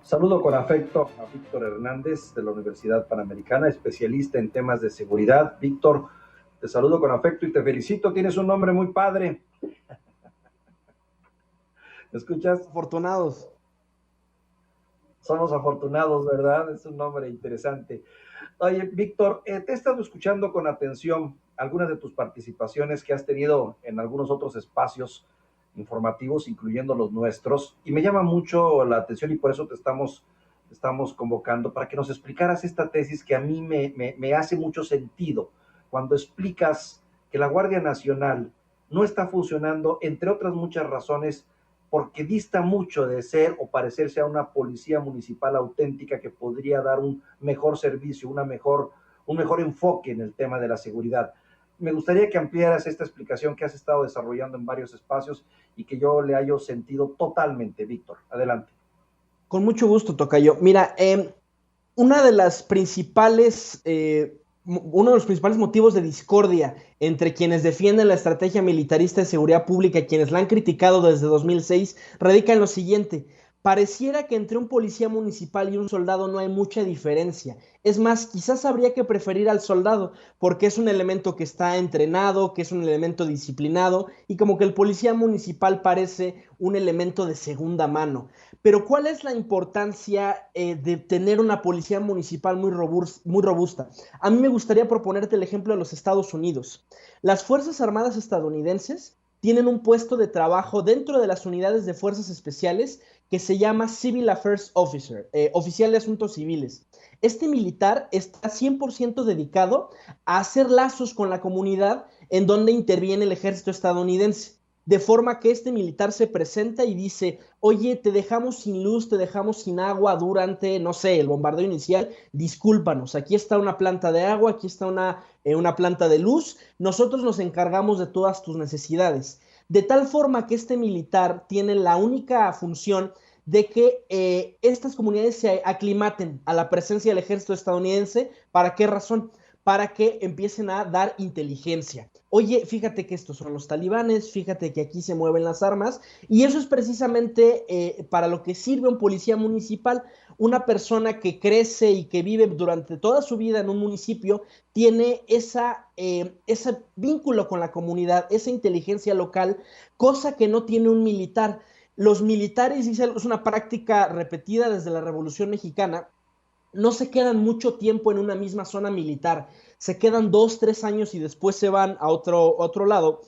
Saludo con afecto a Víctor Hernández de la Universidad Panamericana, especialista en temas de seguridad. Víctor, te saludo con afecto y te felicito, tienes un nombre muy padre. ¿Me escuchas? Afortunados. Somos afortunados, ¿verdad? Es un nombre interesante. Oye, Víctor, te he estado escuchando con atención algunas de tus participaciones que has tenido en algunos otros espacios informativos, incluyendo los nuestros, y me llama mucho la atención y por eso te estamos convocando para que nos explicaras esta tesis que a mí me hace mucho sentido cuando explicas que la Guardia Nacional no está funcionando, entre otras muchas razones, porque dista mucho de ser o parecerse a una policía municipal auténtica que podría dar un mejor servicio, un mejor enfoque en el tema de la seguridad. Me gustaría que ampliaras esta explicación que has estado desarrollando en varios espacios y que yo le haya sentido totalmente, Víctor. Adelante. Con mucho gusto, tocayo. Mira, una de las principales, uno de los principales motivos de discordia entre quienes defienden la estrategia militarista de seguridad pública y quienes la han criticado desde 2006 radica en lo siguiente. Pareciera que entre un policía municipal y un soldado no hay mucha diferencia. Es más, quizás habría que preferir al soldado porque es un elemento que está entrenado, que es un elemento disciplinado y como que el policía municipal parece un elemento de segunda mano. Pero ¿cuál es la importancia de tener una policía municipal muy robusta? A mí me gustaría proponerte el ejemplo de los Estados Unidos. Las Fuerzas Armadas estadounidenses tienen un puesto de trabajo dentro de las unidades de fuerzas especiales que se llama Civil Affairs Officer, oficial de asuntos civiles. Este militar está 100% dedicado a hacer lazos con la comunidad en donde interviene el ejército estadounidense. De forma que este militar se presenta y dice, oye, te dejamos sin luz, te dejamos sin agua durante, no sé, el bombardeo inicial, discúlpanos, aquí está una planta de agua, aquí está una planta de luz, nosotros nos encargamos de todas tus necesidades. De tal forma que este militar tiene la única función de que estas comunidades se aclimaten a la presencia del ejército estadounidense. ¿Para qué razón? Para que empiecen a dar inteligencia. Oye, fíjate que estos son los talibanes, fíjate que aquí se mueven las armas, y eso es precisamente para lo que sirve un policía municipal. Una persona que crece y que vive durante toda su vida en un municipio tiene ese vínculo con la comunidad, esa inteligencia local, cosa que no tiene un militar. Los militares, y es una práctica repetida desde la Revolución Mexicana, no se quedan mucho tiempo en una misma zona militar, se quedan 2, 3 años y después se van a otro lado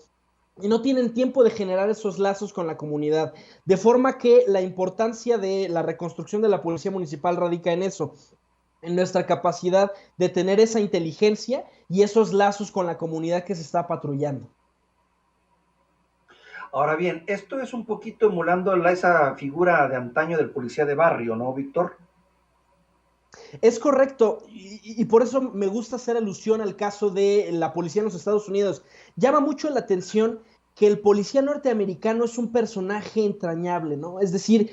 y no tienen tiempo de generar esos lazos con la comunidad. De forma que la importancia de la reconstrucción de la policía municipal radica en eso, en nuestra capacidad de tener esa inteligencia y esos lazos con la comunidad que se está patrullando. Ahora bien, esto es un poquito emulando esa figura de antaño del policía de barrio, ¿no, Víctor? Es correcto, y por eso me gusta hacer alusión al caso de la policía en los Estados Unidos. Llama mucho la atención que el policía norteamericano es un personaje entrañable, ¿no? Es decir,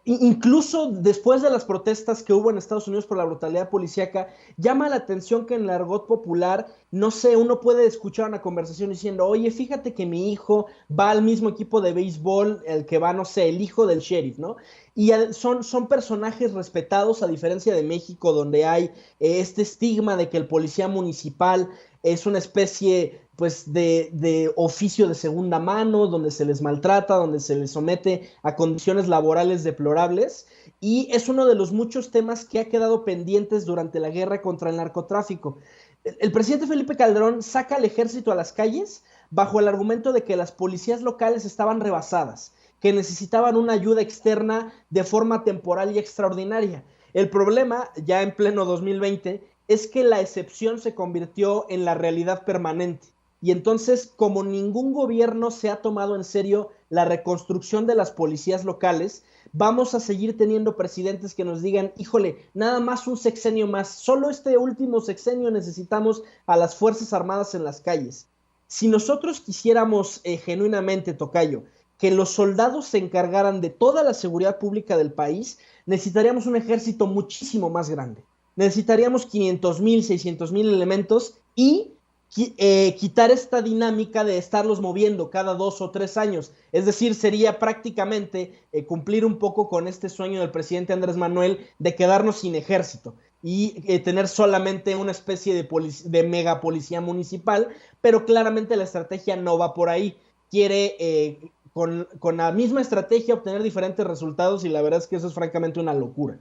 incluso después de las protestas que hubo en Estados Unidos por la brutalidad policíaca, llama la atención que en el argot popular, no sé, uno puede escuchar una conversación diciendo, oye, fíjate que mi hijo va al mismo equipo de béisbol, el que va, no sé, el hijo del sheriff, ¿no? Y son personajes respetados a diferencia de México, donde hay este estigma de que el policía municipal es una especie pues de oficio de segunda mano, donde se les maltrata, donde se les somete a condiciones laborales deplorables, y es uno de los muchos temas que ha quedado pendientes durante la guerra contra el narcotráfico. El presidente Felipe Calderón saca al ejército a las calles bajo el argumento de que las policías locales estaban rebasadas, que necesitaban una ayuda externa de forma temporal y extraordinaria. El problema, ya en pleno 2020, es que la excepción se convirtió en la realidad permanente. Y entonces, como ningún gobierno se ha tomado en serio la reconstrucción de las policías locales, vamos a seguir teniendo presidentes que nos digan, híjole, nada más un sexenio más, solo este último sexenio necesitamos a las Fuerzas Armadas en las calles. Si nosotros quisiéramos genuinamente, tocayo, que los soldados se encargaran de toda la seguridad pública del país, necesitaríamos un ejército muchísimo más grande. Necesitaríamos 500,000, 600,000 elementos y quitar esta dinámica de estarlos moviendo cada 2 o 3 años. Es decir, sería prácticamente cumplir un poco con este sueño del presidente Andrés Manuel de quedarnos sin ejército y tener solamente una especie de mega policía municipal, pero claramente la estrategia no va por ahí. Quiere con la misma estrategia obtener diferentes resultados y la verdad es que eso es francamente una locura.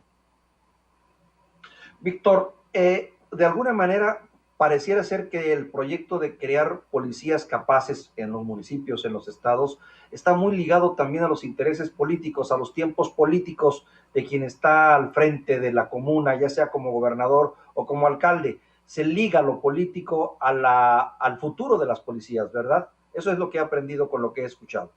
Víctor, de alguna manera pareciera ser que el proyecto de crear policías capaces en los municipios, en los estados, está muy ligado también a los intereses políticos, a los tiempos políticos de quien está al frente de la comuna, ya sea como gobernador o como alcalde. Se liga lo político al futuro de las policías, ¿verdad? Eso es lo que he aprendido con lo que he escuchado.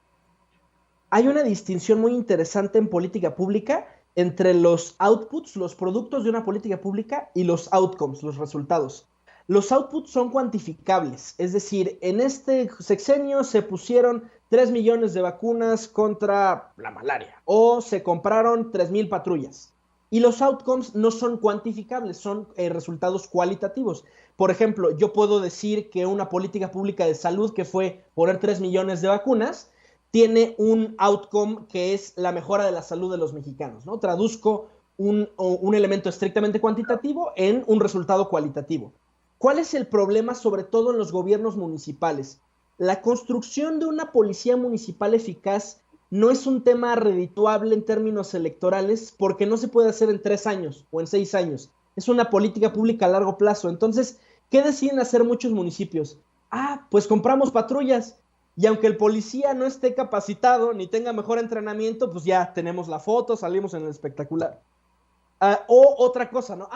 Hay una distinción muy interesante en política pública entre los outputs, los productos de una política pública, y los outcomes, los resultados. Los outputs son cuantificables, es decir, en este sexenio se pusieron 3 millones de vacunas contra la malaria o se compraron 3,000 patrullas. Y los outcomes no son cuantificables, son resultados cualitativos. Por ejemplo, yo puedo decir que una política pública de salud que fue poner 3 millones de vacunas tiene un outcome que es la mejora de la salud de los mexicanos, ¿no? Traduzco un elemento estrictamente cuantitativo en un resultado cualitativo. ¿Cuál es el problema, sobre todo en los gobiernos municipales? La construcción de una policía municipal eficaz no es un tema redituable en términos electorales porque no se puede hacer en 3 años o en 6 años. Es una política pública a largo plazo. Entonces, ¿qué deciden hacer muchos municipios? Pues compramos patrullas. Y aunque el policía no esté capacitado ni tenga mejor entrenamiento, pues ya tenemos la foto, salimos en el espectacular. O otra cosa, ¿no?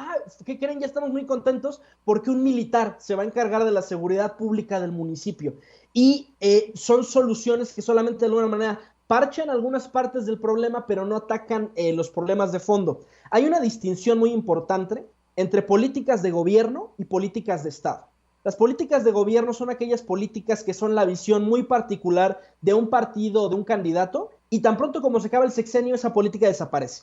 ¿Qué creen? Ya estamos muy contentos porque un militar se va a encargar de la seguridad pública del municipio. Y son soluciones que solamente de alguna manera parchan algunas partes del problema, pero no atacan los problemas de fondo. Hay una distinción muy importante entre políticas de gobierno y políticas de Estado. Las políticas de gobierno son aquellas políticas que son la visión muy particular de un partido o de un candidato, y tan pronto como se acaba el sexenio, esa política desaparece.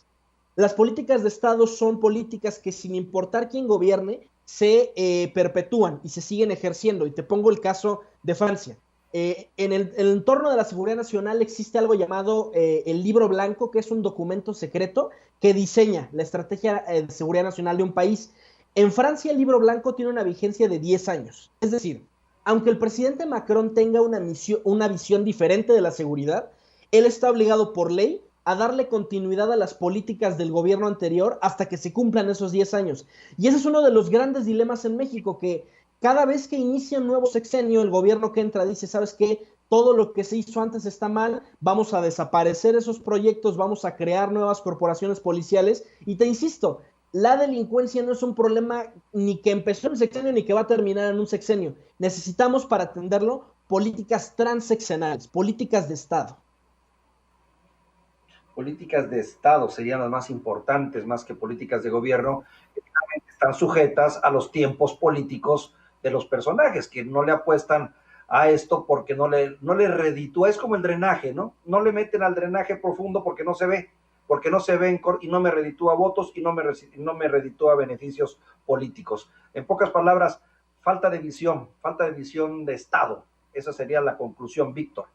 Las políticas de Estado son políticas que, sin importar quién gobierne, se perpetúan y se siguen ejerciendo. Y te pongo el caso de Francia. En el entorno de la seguridad nacional existe algo llamado el Libro Blanco, que es un documento secreto que diseña la estrategia de seguridad nacional de un país. En Francia, el Libro Blanco tiene una vigencia de 10 años. Es decir, aunque el presidente Macron tenga una visión diferente de la seguridad, él está obligado por ley a darle continuidad a las políticas del gobierno anterior hasta que se cumplan esos 10 años. Y ese es uno de los grandes dilemas en México, que cada vez que inicia un nuevo sexenio, el gobierno que entra dice, ¿sabes qué? Todo lo que se hizo antes está mal, vamos a desaparecer esos proyectos, vamos a crear nuevas corporaciones policiales. Y te insisto, la delincuencia no es un problema ni que empezó en un sexenio ni que va a terminar en un sexenio. Necesitamos, para atenderlo, políticas transeccionales, políticas de Estado. Políticas de Estado serían las más importantes, más que políticas de gobierno, que están sujetas a los tiempos políticos de los personajes, que no le apuestan a esto porque no le reditúa. Es como el drenaje, ¿no? No le meten al drenaje profundo porque no se ve y no me reditúa votos y no me reditúa beneficios políticos. En pocas palabras, falta de visión de Estado. Esa sería la conclusión, Víctor.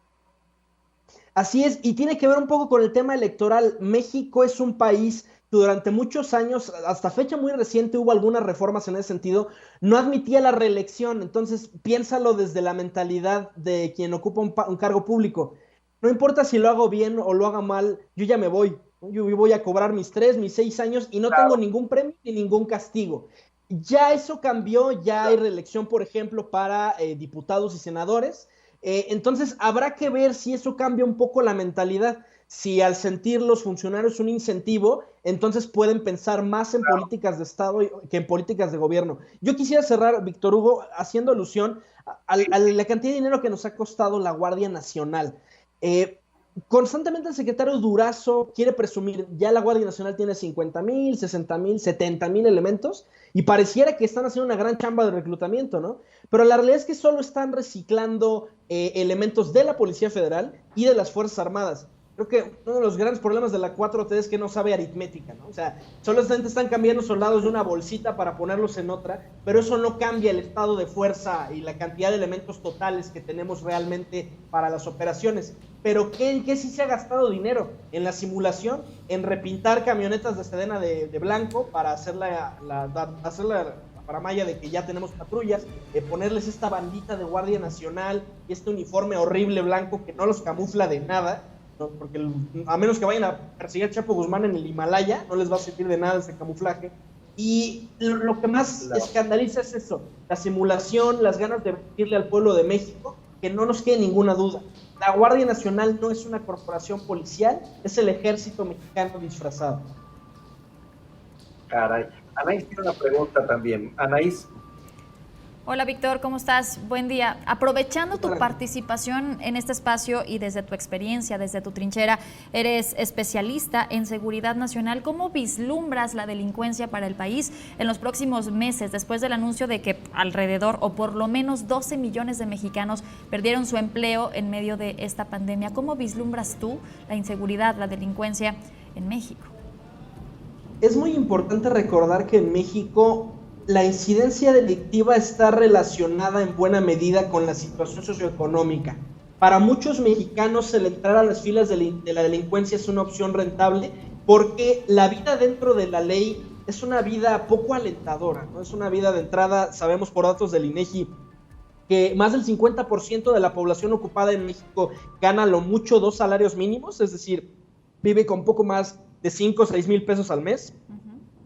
Así es, y tiene que ver un poco con el tema electoral. México es un país que durante muchos años, hasta fecha muy reciente, hubo algunas reformas en ese sentido, no admitía la reelección. Entonces, piénsalo desde la mentalidad de quien ocupa un cargo público. No importa si lo hago bien o lo haga mal, yo ya me voy. Yo voy a cobrar mis 3, mis 6 años y no tengo ningún premio ni ningún castigo. Ya eso cambió, ya hay reelección, por ejemplo, para diputados y senadores. Entonces, habrá que ver si eso cambia un poco la mentalidad. Si al sentir los funcionarios un incentivo, entonces pueden pensar más en políticas de Estado que en políticas de gobierno. Yo quisiera cerrar, Víctor Hugo, haciendo alusión a la cantidad de dinero que nos ha costado la Guardia Nacional. Constantemente el secretario Durazo quiere presumir, ya la Guardia Nacional tiene 50,000, 60,000, 70,000 elementos, y pareciera que están haciendo una gran chamba de reclutamiento, ¿no? Pero la realidad es que solo están reciclando elementos de la Policía Federal y de las Fuerzas Armadas. Creo que uno de los grandes problemas de la 4T es que no sabe aritmética, ¿no? O sea, solamente están cambiando soldados de una bolsita para ponerlos en otra, pero eso no cambia el estado de fuerza y la cantidad de elementos totales que tenemos realmente para las operaciones. Pero ¿en qué sí se ha gastado dinero? En la simulación, en repintar camionetas de Sedena de blanco para hacer la paramaya de que ya tenemos patrullas, ponerles esta bandita de Guardia Nacional y este uniforme horrible blanco que no los camufla de nada, ¿no? Porque a menos que vayan a perseguir a Chapo Guzmán en el Himalaya, no les va a servir de nada ese camuflaje. Y lo que más escandaliza es eso, la simulación, las ganas de mentirle al pueblo de México, que no nos quede ninguna duda. La Guardia Nacional no es una corporación policial, es el ejército mexicano disfrazado. Caray. Anaís tiene una pregunta también. Anaís. Hola Víctor, ¿cómo estás? Buen día. Aprovechando tu participación en este espacio y desde tu experiencia, desde tu trinchera, eres especialista en seguridad nacional. ¿Cómo vislumbras la delincuencia para el país en los próximos meses, después del anuncio de que alrededor o por lo menos 12 millones de mexicanos perdieron su empleo en medio de esta pandemia? ¿Cómo vislumbras tú la inseguridad, la delincuencia en México? Es muy importante recordar que en México la incidencia delictiva está relacionada en buena medida con la situación socioeconómica. Para muchos mexicanos el entrar a las filas de la delincuencia es una opción rentable porque la vida dentro de la ley es una vida poco alentadora, ¿no? Es una vida de entrada, sabemos por datos del INEGI, que más del 50% de la población ocupada en México gana lo mucho 2 salarios mínimos, es decir, vive con poco más de 5 o 6 mil pesos al mes.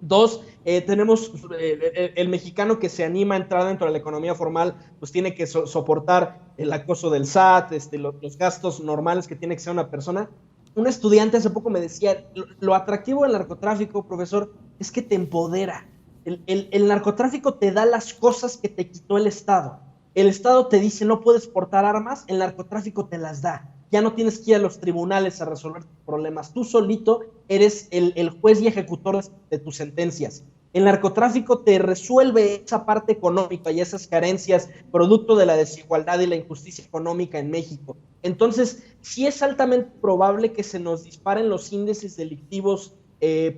Dos, tenemos el mexicano que se anima a entrar dentro de la economía formal, pues tiene que soportar el acoso del SAT, los gastos normales que tiene que ser una persona. Un estudiante hace poco me decía, lo atractivo del narcotráfico, profesor, es que te empodera. El narcotráfico te da las cosas que te quitó el Estado. El Estado te dice no puedes portar armas, el narcotráfico te las da. Ya no tienes que ir a los tribunales a resolver tus problemas. Tú solito eres el juez y ejecutor de tus sentencias. El narcotráfico te resuelve esa parte económica y esas carencias producto de la desigualdad y la injusticia económica en México. Entonces, sí es altamente probable que se nos disparen los índices delictivos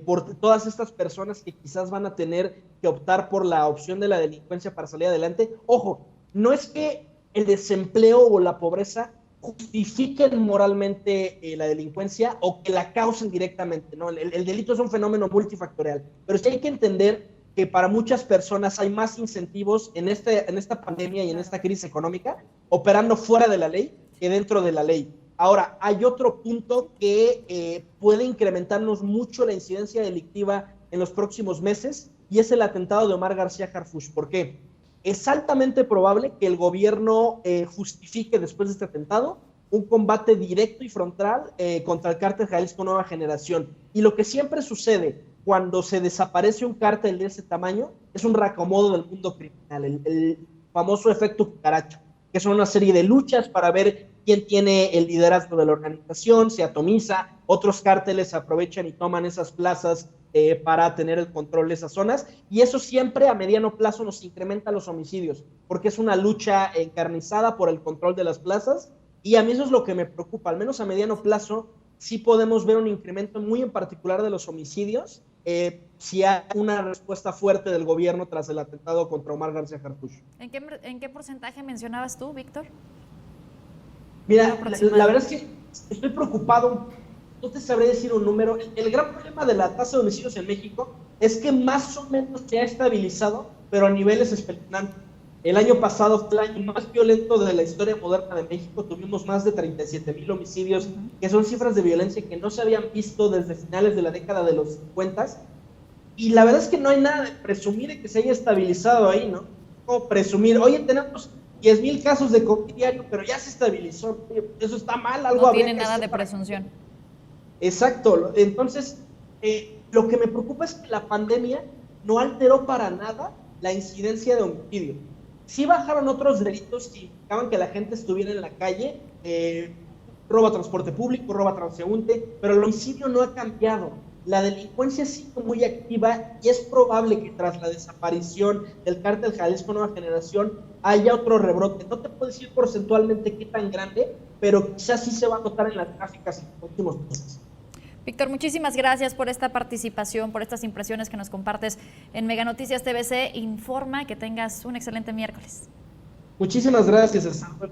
por todas estas personas que quizás van a tener que optar por la opción de la delincuencia para salir adelante. Ojo, no es que el desempleo o la pobreza justifiquen moralmente la delincuencia o que la causen directamente, ¿no? El delito es un fenómeno multifactorial, pero sí hay que entender que para muchas personas hay más incentivos en esta pandemia y en esta crisis económica operando fuera de la ley que dentro de la ley. Ahora, hay otro punto que puede incrementarnos mucho la incidencia delictiva en los próximos meses y es el atentado de Omar García Harfuch. ¿Por qué? Es altamente probable que el gobierno justifique después de este atentado un combate directo y frontal contra el cártel Jalisco Nueva Generación. Y lo que siempre sucede cuando se desaparece un cártel de ese tamaño es un reacomodo del mundo criminal, el famoso efecto cucaracha, que son una serie de luchas para ver quién tiene el liderazgo de la organización, se atomiza, otros cárteles aprovechan y toman esas plazas para tener el control de esas zonas, y eso siempre a mediano plazo nos incrementa los homicidios, porque es una lucha encarnizada por el control de las plazas, y a mí eso es lo que me preocupa. Al menos a mediano plazo sí podemos ver un incremento muy en particular de los homicidios, si hay una respuesta fuerte del gobierno tras el atentado contra Omar García Harfuch. ¿En qué porcentaje mencionabas tú, Víctor? Mira, la verdad es que estoy preocupado. No te sabré decir un número. El gran problema de la tasa de homicidios en México es que más o menos se ha estabilizado, pero a niveles espeluznantes. El año pasado fue el año más violento de la historia moderna de México. Tuvimos más de 37,000 homicidios, que son cifras de violencia que no se habían visto desde finales de la década de los 50. Y la verdad es que no hay nada de presumir de que se haya estabilizado ahí, ¿no? Como presumir, oye, tenemos 10,000 casos de COVID diario, pero ya se estabilizó. Eso está mal, algo no tiene nada de presunción. Exacto. Entonces, lo que me preocupa es que la pandemia no alteró para nada la incidencia de homicidio. Sí bajaron otros delitos que implicaban que la gente estuviera en la calle, robo a transporte público, robo a transeúnte, pero el homicidio no ha cambiado. la delincuencia sigue muy activa y es probable que tras la desaparición del cártel Jalisco Nueva Generación haya otro rebrote. No te puedo decir porcentualmente qué tan grande, pero quizás sí se va a notar en las gráficas en los últimos meses. Víctor, muchísimas gracias por esta participación, por estas impresiones que nos compartes en Mega Noticias TVC. Informa, que tengas un excelente miércoles. Muchísimas gracias, Samuel.